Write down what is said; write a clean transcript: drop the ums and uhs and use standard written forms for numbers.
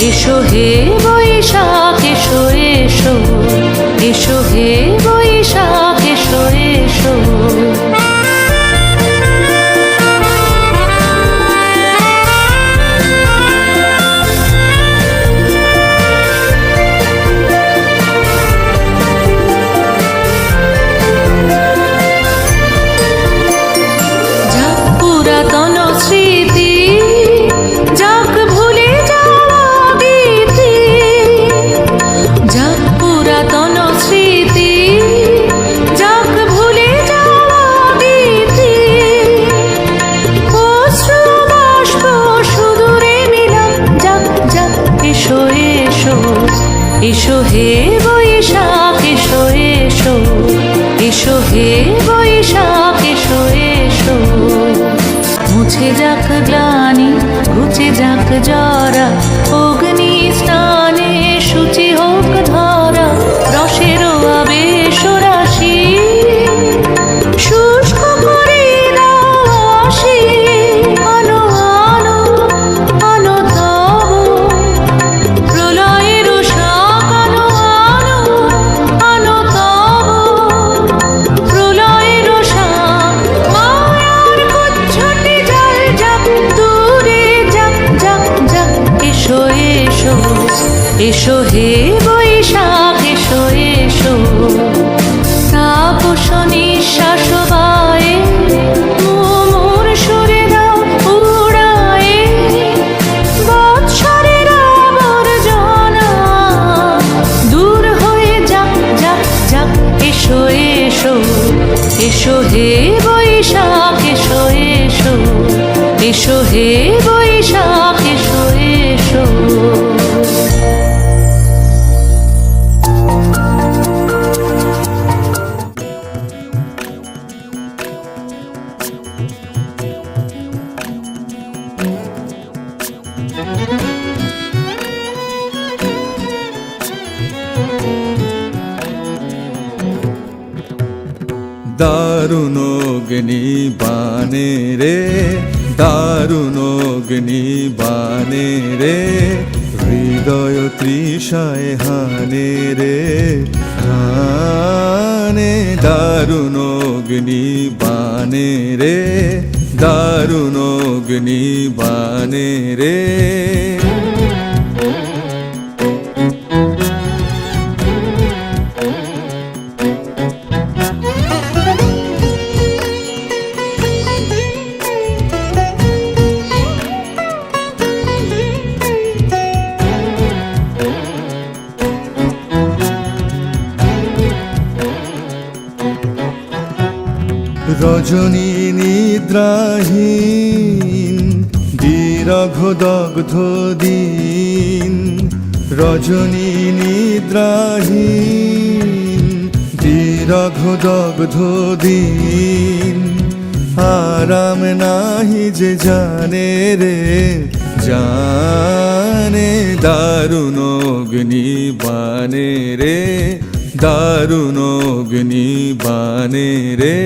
এসো হে বৈশাখ এসো এসো, এসো হে বৈশাখ এসো এসো। পুরাতন স্মৃতি যাক ভুলে যাওয়া গীতি, যাক পুরাতন স্মৃতি যাক ভুলে যাওয়া গীতি। অশ্রু বাষ্প সুদূরে মিলাম যাক যাক এসো এসো, এসো হে বৈশাখ এসো এসো, এসো হে বৈশাখ এসো এসো। মুছে যাক গ্লানি ঘুচে যাক জরা, অগ্নি স্নানে শুচি হোক ধরা। রসের আবেশ রাশি শুষ্ক করে দাও আসি, আনো আনো আনো তব প্রলয়ের শাক। আনো আনো আনো তব প্রলয়ের শাক। মায়ার কুচ্ছটি জল যাক দূরে যাক যাক যাক। এসো এসো, এসো হে বৈশাখ এসো এসো। তাপস নিঃশ্বাস বায়ে মোর সুরে দাও উড়ায়ে, বৎসরের আবর্জনা দূর হয়ে যাক যাক যাক। এসো এসো, এসো হে বৈশাখ এসো এসো, এসো হে বৈশাখ এসো এসো। দারুণ অগ্নি বানে রে, দারুণ অগ্নি বানে রে। হৃদয় তৃষায় হানে রে হানে। দারুণ অগ্নি বানে রে, দারুণ অগ্নি বানে রে। রজনী নিদ্রাহীন বিরঘ দগ্ধ দিন, রজনী নিদ্রাহীন বিরঘ দগ্ধ দিন। আরাম নাহি যে জানে রে জানে। দারুণ অগ্নি বানে রে, দারুণ অগ্নি বানে রে।